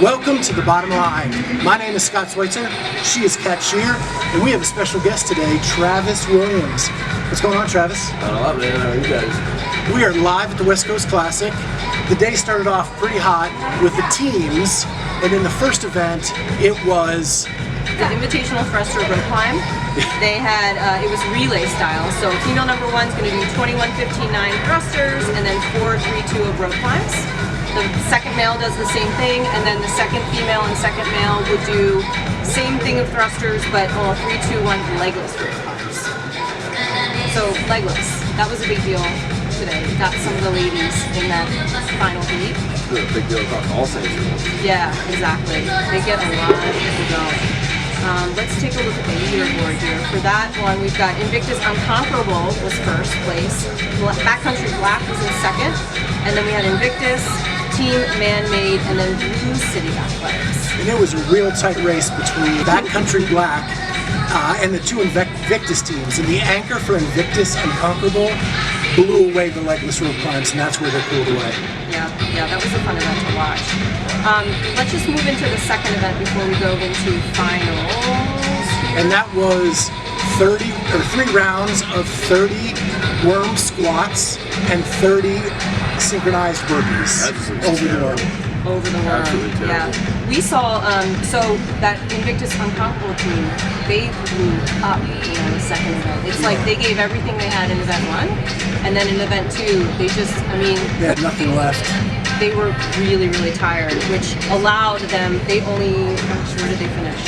Welcome to The Bottom Line. My name is Scott Schweitzer, she is Kat Shear, and we have a special guest today, Travis Williams. What's going on, Travis? Not a lot, man. How are you guys? We are live at the West Coast Classic. The day started off pretty hot with the teams, and in the first event, it was the invitational thruster rope climb. They had, it was relay style, so female number one is going to do 21, 15, 9 thrusters, and then 4, 3, 2 of rope climbs. The second male does the same thing, and then the second female and second male would do same thing of thrusters, but 3, 2, 1 legless rope climbs. So legless, that was a big deal today. Got some of the ladies in that final heat. It's a big deal across all stations. Yeah, exactly. They get a lot of people going. Let's take a look at the leaderboard here. For that one, we've got Invictus Unconquerable was first place. Backcountry Black was in second. And then we had Invictus, Team Man-Made, and then Blue City Athletics. And it was a real tight race between Backcountry Black and the two Invictus teams. And the anchor for Invictus Unconquerable blew away the legless rope climbs, and that's where they pulled away. Yeah, that was a fun event to watch. Let's just move into the second event before we go into finals. And that was 3 rounds of 30 worm squats and 30 synchronized burpees over the worm. Over the worm, yeah. We saw, so that Invictus Unconquerable team, they blew up in the second event. It's like they gave everything they had in event 1, and then in event 2, they just, they had nothing left. They were really, really tired, which allowed them, they only, where did they finish?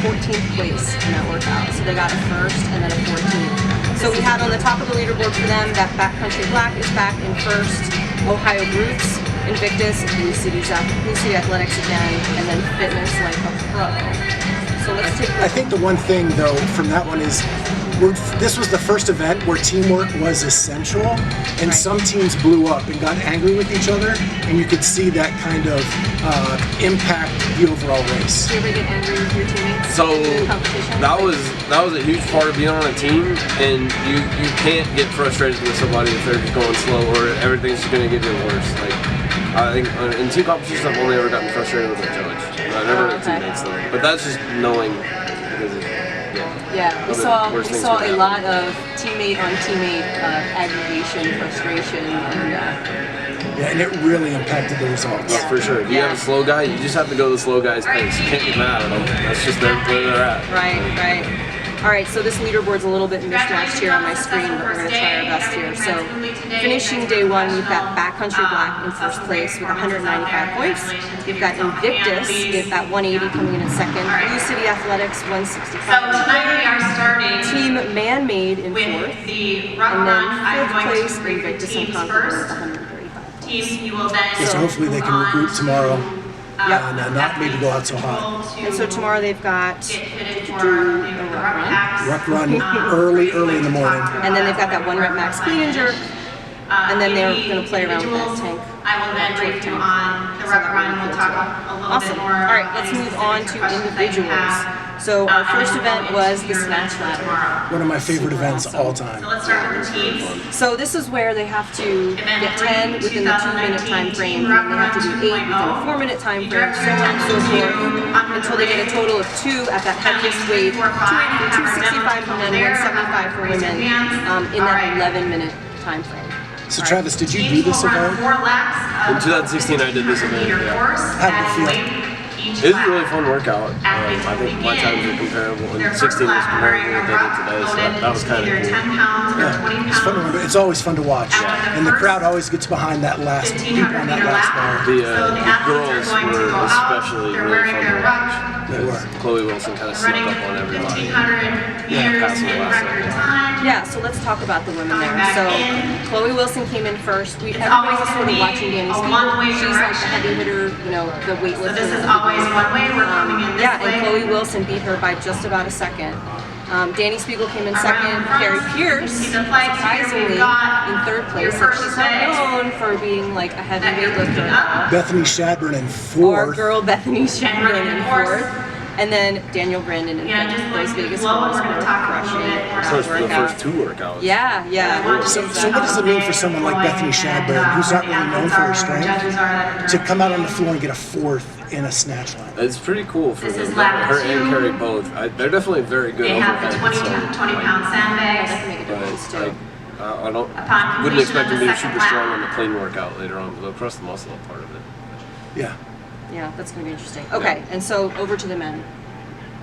14th place in that workout. So they got a first and then a 14th. So we had on the top of the leaderboard for them that Backcountry Black is back in first, Ohio Brutes, Invictus, Blue City Athletics again, and then Fitness Like a Pro. So let's take I think the one thing though from that one is this was the first event where teamwork was essential, and some teams blew up and got angry with each other, and you could see that kind of impact the overall race. Did you ever get angry with your teammates? So in the competition? that was a huge part of being on a team, and you can't get frustrated with somebody if they're just going slow, or everything's just gonna get even worse. Like I think in team competitions, I've only ever gotten frustrated with a judge. I've never with teammates though. But that's just knowing. Yeah, we saw a lot of teammate on teammate aggravation, frustration, and yeah, and it really impacted the results. Yeah, for sure. If you have a slow guy, you just have to go the slow guy's pace. You can't get mad at them. That's just where they're at. Right. All right, so this leaderboard's a little bit mismatched here on my screen, but we're going to try our best here. So finishing day 1, we've got Backcountry Black in first place with 195 points. We've got Invictus at 180 coming in second. Blue City Athletics 165. So tonight we are starting Team Man-Made in fourth. And then fifth place Invictus Unconquerable with 135 points. You will then So hopefully they can regroup tomorrow. And not maybe go out so hot. And so tomorrow they've got ruck run early in the morning. And then they've got that 1 rep max clean and jerk. And then they're going to play around with that tank. I will then brief you on the ruck run. We'll talk a little bit more. All right, let's move on to individuals. So our first event was the snatch ladder. One of my favorite events all time. So let's start with the teams. So this is where they have to get 10 within the 2-minute time frame, and then they have to do 8 within a 4-minute time frame, so on and so forth, until they get a total of 2 at that heaviest weight, 265 for men, 175 for women, in that 11-minute time frame. So Travis, did you do this event? In 2016, I did this event. Yeah. How did you feel? It was a really fun workout. I think my times are comparable, and 16 was comparable to what they did today, so that was kind of cool. Yeah, it's fun to remember. It's always fun to watch, and the crowd always gets behind that last people on that last bar. The girls were especially really fun to watch. They were. Chloe Wilson kind of snuck up on everybody. Passing the last second. Yeah, so let's talk about the women there. So Chloe Wilson came in first. Everybody was sort of watching Danny Spiegel. She's like the heavy hitter, the weightlifter. This is always one way we're coming in this yeah, way. and Chloe Wilson beat her by just about a second. Danny Spiegel came in second. Kari Pearce, surprisingly, in third place. And she's not known for being like a heavy weightlifter. Bethany Shadburn in Our fourth. girl Bethany Shadburn in fourth. And then Daniel Brandon and Yeah, just those going Vegas slow, girls we're gonna were talk a crushing little bit it. more Of course, for the Workout. first 2 workouts. Yeah. So what does it mean for someone like Bethany Shadburn, who's not really known for her strength, to come out on the floor and get a 4th in a snatch line? It's pretty cool for This them. is lap Her and 2. Kari both. They're definitely very good They have the overhead. 20-pound That sandbags. can make a difference But too. I don't Upon wouldn't completion expect of them to the be super second strong lap. on the clean workout later on, but they'll press the muscle up part of it. Yeah. Yeah, that's going to be interesting. Okay, and so over to the men.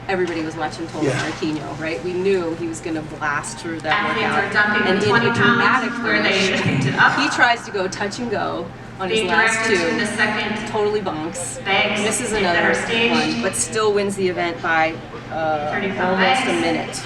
Everybody was watching Tola Morakinyo, right? We knew he was going to blast through that Athletes are workout. dumping And the in 20 a dramatic pounds where they finish, picked it up. he tries to go touch and go on his Being last directed to the 2. second Totally bonks. bags Misses that another are staged. one, but still wins the event by 30-pound almost a bags. minute.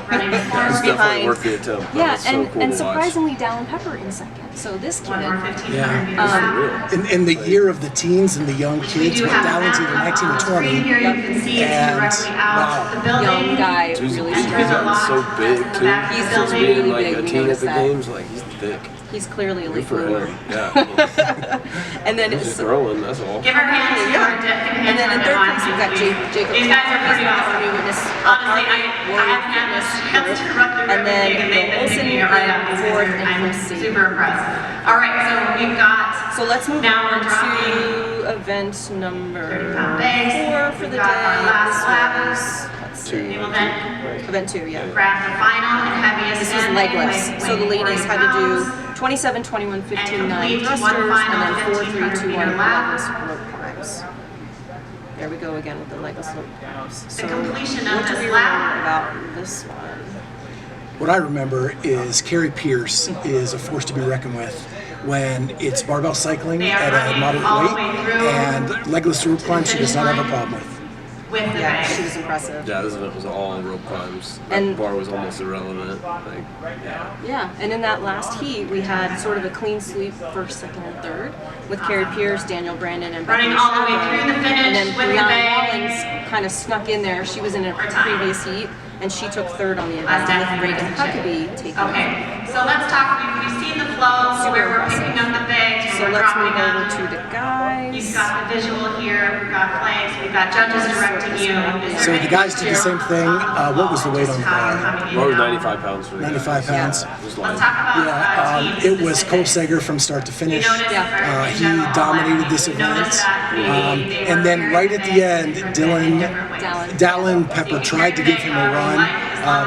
Running It's forward. definitely behind. worth the attempt. Yeah, It's so and, cool and to watch. surprisingly, Dallin Pepper in second. So this kid, One more 1,500 Yeah. meters lap. In the year of the teens and the young We kids, do with have a Dallin's map either 19 on or the screen 20, here. You can see it's and directly out the building. young guy, He's, really he's There's a strong. gotten so lot big in the too. back of He's the Since really being like big, a we teen at noticed the that. games, like he's thick. He's clearly a Good late for bloomer. him. Yeah. And then He's it's just growing, that's all. Give our hands to our And then in third place, we've got Jacob. These guys are pretty He's awesome. Army Witness. Honestly, I Warrior haven't had Fitness this chance first. to run through And then everything, and they've been Ohlson picking it right up. in fourth and I'm Chris C. super impressed. All right, so we've got. So let's move Now on we're dropping to event number 30-pound bags. 4 for the We've got our day. last lap. This was, let's see, We will then event 2, yeah. grab the final and heaviest. This was sandbag, legless. So the weighing ladies 40 had to do pounds. 27, 21, 15, And 9 complete one thrusters, and final then 4, 3, 2, 1,500 1 meter lap. legless rope climbs. There we go again with the legless rope climbs. So completion of what do this we lap. remember about this one? what I remember is Kari Pearce is a force to be reckoned with when it's barbell cycling They are at a running moderate all the weight, way through and legless rope climb she does not have a problem with. With the Yeah, she bags. was impressive. Yeah, this event was all rope climbs. That And- bar was almost irrelevant. Like, yeah. Yeah, and in that last heat, we had sort of a clean sweep first, second, and third with Kari Pearce, Daniel Brandon, and Running Bethany all the way Shadburn. through the finish And then with the Brianna bag. Mullins kind of snuck in there. She was in a For time. previous heat, and she took third on the event Last with time. Reagan Huckabee taking Okay, so let's talk, we've seen the flow, Super where we're impressive. picking up the bags, So we're let's dropping move over them. to the guys. You've got the visual here, we've got flags, we've got judges directing you. Is So there the guys did the same thing. What was the weight on the bar? Well, it was 95 pounds for the 95 guys. pounds. Yeah, just Let's like, talk about Yeah, teams. it was Cole Sager from start to finish. He dominated this event. And then right at the end, Dallin Pepper tried to give him a run,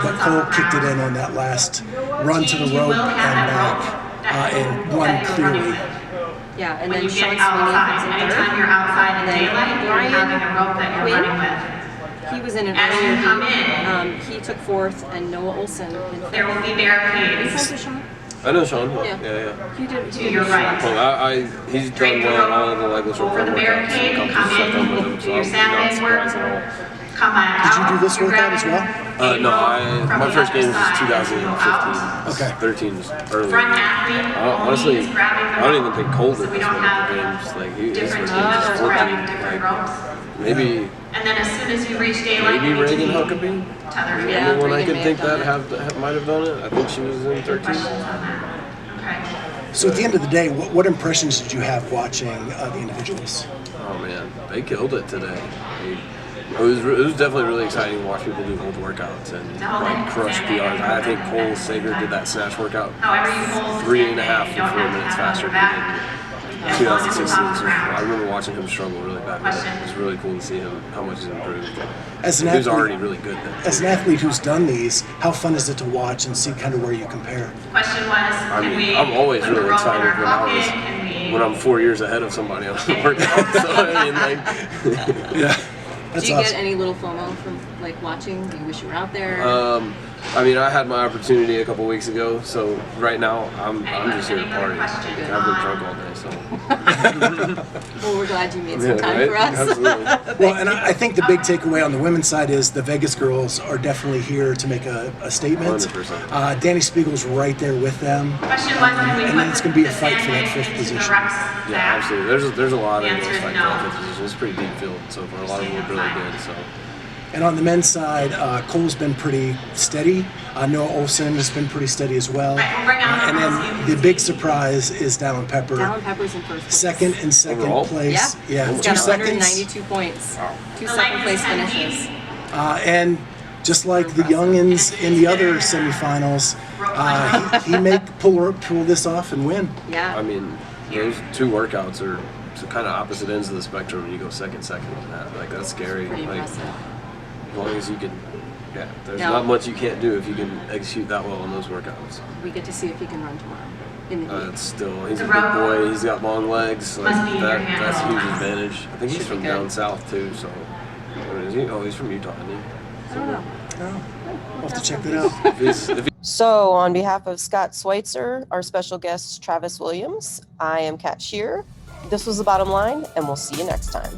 but Cole kicked it in on that last run to the rope and back, and won clearly. Yeah, and When then you Sean get Sweeney outside, comes in anytime third. you're outside in And then daylight, you're Brian having a rope that you're Quinn. running with. He was in an As you earlier come heat. He took fourth, and Noah Ohlson in fifth. There will be Are you friends barricades with Sean? I know Sean. Yeah. Yeah. He did. to your right. Well, he's done well in all of the legless rope Over the workouts. barricade, and come stuff done with in, him, do so your I'm not sandbag work. surprised at all. Come on out. Did you do this You're workout as well? grabbing No, a rope from my the first other game was side. 2015. Okay. 13 was early. Front athlete Honestly, only is grabbing the I don't even rope, think Cole so did we this don't one have at the games. Like, his different first teams game was just 14. grabbing different Like, ropes. maybe And then as soon as you reach daylight, maybe you need to Reagan be Huckabee. tethered Yeah, in. Anyone I Reagan could may think have that done might have done it. I think she was in 13. Questions on that? Okay. So at the end of the day, what impressions did you have watching the individuals? Oh man, they killed it today. It was definitely really exciting to watch people do old workouts and like crush PRs. I think Cole Sager did that snatch workout However you hold 3.5 you or don't 4 have to minutes have faster it than on he the did back. in As long as it's 2016. off So the ground. I remember watching him struggle really bad. It was really cool to see him how much he's improved. As an He was athlete- already really good then. As an athlete who's done these, how fun is it to watch and see kind of where you compare? Question was, I can mean, we I'm always put the really rope in excited our pocket? when I'm 4 years ahead of somebody on the workout. So I mean, like, Yeah, Do that's you awesome. get any little FOMO from like watching? Do you wish you were out there? I mean, I had my opportunity a couple weeks ago, so right now I'm just here to Any other party. questions I've been drunk all day, so Well, we're glad you made some yeah, time right? for us. Absolutely. Well, and I think the big takeaway on the women's side is the Vegas girls are definitely here to make a statement. 100%. Danny Spiegel's right there with them. Question was, can we And put then it's gonna be a the fight for that sandbags fifth into the position. rucks Yeah, back? absolutely. There's a lot of The girls answer is fighting no. for that fifth position. It's a pretty deep field, so for a lot of them look really good. So And on the men's side, Cole's been pretty steady. Noah Ohlson has been pretty steady as well. And then the big surprise is Dallin Pepper. Dallin Pepper's in first place. Second and second Overall? place. Yeah, he's 2 got seconds. 192 points. 2 second place finishes. And just like the youngins in the other semifinals, he may pull this off and win. Yeah. I mean, those 2 workouts are kind of opposite ends of the spectrum, and you go second on that. Like, that's scary. Pretty Like, impressive. as long as you can, there's No. not much you can't do if you can execute that well on those workouts. We get to see if he can run tomorrow in the heat. It's still, he's a big boy. He's got long legs. Like, that's a huge advantage. I think he's Should be from good. down south too. So, what is he? Oh, he's from Utah, isn't he? I don't know. We'll have to check that out. If So, on behalf of Scott Schweitzer, our special guest Travis Williams, I am Kat Shear. This was The Bottom Line, and we'll see you next time.